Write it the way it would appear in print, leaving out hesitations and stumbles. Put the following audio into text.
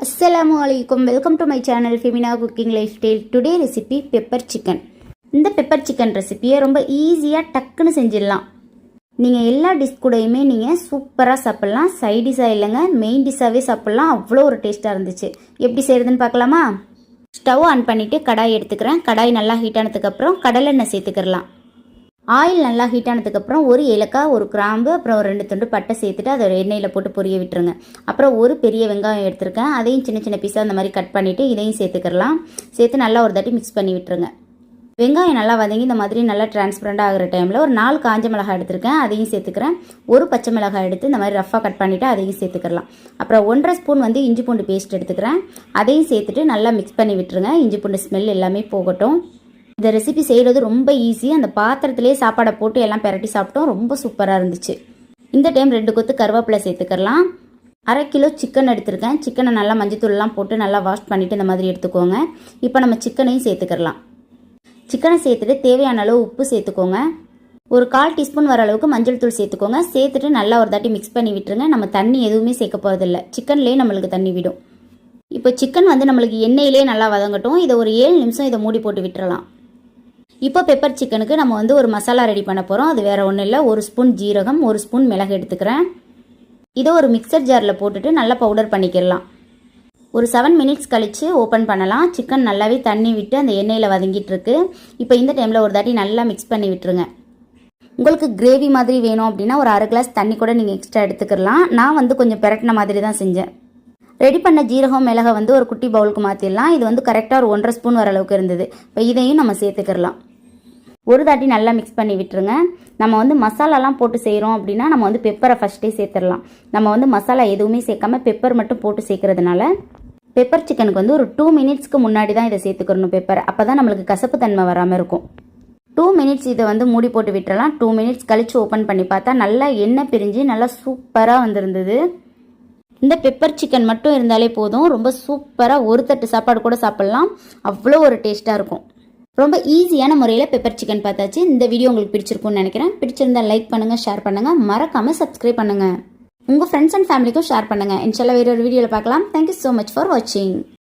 Assalamualaikum. Welcome to my channel Femina Cooking Lifestyle. Today recipe pepper chicken. இந்த pepper chicken ரெசிபியை ரொம்ப ஈஸியாக டக்குன்னு செஞ்சிடலாம். நீங்கள் எல்லா டிஷ் கூடயுமே நீங்கள் சூப்பராக சாப்பிட்லாம். சைட் டிஷ்ஷாக இல்லைங்க, மெயின் டிஷ்ஷாகவே சாப்பிட்லாம். அவ்வளோ ஒரு டேஸ்ட்டாக இருந்துச்சு. எப்படி செய்கிறதுன்னு பார்க்கலாமா? ஸ்டவ் ஆன் பண்ணிவிட்டு கடாய் எடுத்துக்கிறேன். கடாய் நல்லா ஹீட் ஆனதுக்கப்புறம் கடலெண்ணெய் சேர்த்துக்கிறலாம். ஆயில் நல்லா ஹீட் ஆனதுக்கப்புறம் ஒரு ஏலக்காய், ஒரு கிராம்பு, அப்புறம் ஒரு 2 துண்டு பட்டை சேர்த்துட்டு அதை எண்ணெயில் போட்டு பொரிய விட்டுருங்க. அப்புறம் ஒரு பெரிய வெங்காயம் எடுத்துருக்கேன். அதையும் சின்ன சின்ன பீஸாக அந்த மாதிரி கட் பண்ணிவிட்டு இதையும் சேர்த்துக்கலாம். சேர்த்து நல்லா ஒரு தாட்டி மிக்ஸ் பண்ணி விட்டுருங்க. வெங்காயம் நல்லா வதங்கி இந்த மாதிரி நல்லா டிரான்ஸ்பரண்டாக ஆகிற டைமில் ஒரு 4 காஞ்ச மிளகாய் எடுத்துருக்கேன். அதையும் சேர்த்துக்கிறேன். ஒரு பச்சை மிளகாய் எடுத்து இந்த மாதிரி ரஃபாக கட் பண்ணிவிட்டு அதையும் சேர்த்துக்கலாம். அப்புறம் 1.5 ஸ்பூன் இஞ்சி பூண்டு பேஸ்ட் எடுத்துக்கிறேன். அதையும் சேர்த்துட்டு நல்லா மிக்ஸ் பண்ணி விட்டுருங்க. இஞ்சி பூண்டு ஸ்மெல் எல்லாமே போகட்டும். இந்த ரெசிபி செய்கிறது ரொம்ப ஈஸி. அந்த பாத்திரத்திலே சாப்பாடை போட்டு எல்லாம் பெரட்டி சாப்பிட்டோம். ரொம்ப சூப்பராக இருந்துச்சு. இந்த டைம் 2 கொத்து கருவேப்பிலை சேர்த்துக்கலாம். 1/2 கிலோ சிக்கன் எடுத்துருக்கேன். சிக்கனை நல்லா மஞ்சத்தூள்லாம் போட்டு நல்லா வாஷ் பண்ணிவிட்டு இந்த மாதிரி எடுத்துக்கோங்க. இப்போ நம்ம சிக்கனையும் சேர்த்துக்கலாம். சிக்கனை சேர்த்துட்டு தேவையான அளவு உப்பு சேர்த்துக்கோங்க. ஒரு 1/4 டீஸ்பூன் வர அளவுக்கு மஞ்சள் தூள் சேர்த்துக்கோங்க. சேர்த்துட்டு நல்லா ஒரு தாட்டி மிக்ஸ் பண்ணி விட்டுருங்க. நம்ம தண்ணி எதுவுமே சேர்க்க போகிறதில்ல. சிக்கன்லேயே நம்மளுக்கு தண்ணி விடும். இப்போ சிக்கன் நம்மளுக்கு எண்ணெயிலே நல்லா வதங்கட்டும். இதை ஒரு 7 நிமிஷம் இதை மூடி போட்டு விட்டுறலாம். இப்போ பெப்பர் சிக்கனுக்கு நம்ம ஒரு மசாலா ரெடி பண்ண போகிறோம். அது வேறு ஒன்றும் இல்லை. 1 ஸ்பூன் ஜீரகம், 1 ஸ்பூன் மிளகு எடுத்துக்கிறேன். இதை ஒரு மிக்சர் ஜாரில் போட்டுட்டு நல்லா பவுடர் பண்ணிக்கிடலாம். ஒரு 7 மினிட்ஸ் கழித்து ஓப்பன் பண்ணலாம். சிக்கன் நல்லாவே தண்ணி விட்டு அந்த எண்ணெயில் வதங்கிட்டு இருக்கு. இப்போ இந்த டைமில் ஒரு தாட்டி நல்லா மிக்ஸ் பண்ணி விட்டுருங்க. உங்களுக்கு கிரேவி மாதிரி வேணும் அப்படின்னா ஒரு 1/2 கிளாஸ் தண்ணி கூட நீங்கள் எக்ஸ்ட்ரா எடுத்துக்கலாம். நான் கொஞ்சம் பெரட்டின மாதிரி தான் செஞ்சேன். ரெடி பண்ண ஜீரகம் மிளகை ஒரு குட்டி பவுலுக்கு மாற்றிடலாம். இது கரெக்டாக ஒரு 1.5 ஸ்பூன் வர அளவுக்கு இருந்தது. இப்போ இதையும் நம்ம சேர்த்துக்கலாம். ஒரு தாட்டி நல்லா மிக்ஸ் பண்ணி விட்டுருங்க. நம்ம மசாலாலாம் போட்டு செய்கிறோம் அப்படின்னா நம்ம பெப்பரை ஃபஸ்ட்டே சேர்த்துடலாம். நம்ம மசாலா எதுவுமே சேர்க்காம பெப்பர் மட்டும் போட்டு சேர்க்கறதுனால பெப்பர் சிக்கனுக்கு ஒரு 2 மினிட்ஸ்க்கு முன்னாடி தான் இதை சேர்த்துக்கணும் பெப்பர். அப்போ தான் நம்மளுக்கு கசப்பு தன்மை வராமல் இருக்கும். 2 மினிட்ஸ் இதை மூடி போட்டு விட்டுறலாம். 2 மினிட்ஸ் கழித்து ஓப்பன் பண்ணி பார்த்தா நல்லா எண்ணெய் பிரிஞ்சு நல்லா சூப்பராக வந்திருந்தது. இந்த பெப்பர் சிக்கன் மட்டும் இருந்தாலே போதும். ரொம்ப சூப்பராக ஒரு தட்டு சாப்பாடு கூட சாப்பிட்லாம். அவ்வளோ ஒரு டேஸ்ட்டாக இருக்கும். ரொம்ப ஈஸியான முறையில் பெப்பர் சிக்கன் பார்த்தாச்சு. இந்த வீடியோ உங்களுக்கு பிடிச்சிருக்கும்னு நினைக்கிறேன். பிடிச்சிருந்தா லைக் பண்ணுங்கள், ஷேர் பண்ணுங்கள், மறக்காமல் சப்ஸ்கிரைப் பண்ணுங்கள். உங்கள் ஃப்ரெண்ட்ஸ் அண்ட் ஃபேமிலிக்கும் ஷேர் பண்ணுங்கள். இன்ஷால்லா வேறு ஒரு வீடியோவில் பார்க்கலாம். தேங்க்யூ ஸோ மச் ஃபார் வாட்சிங்.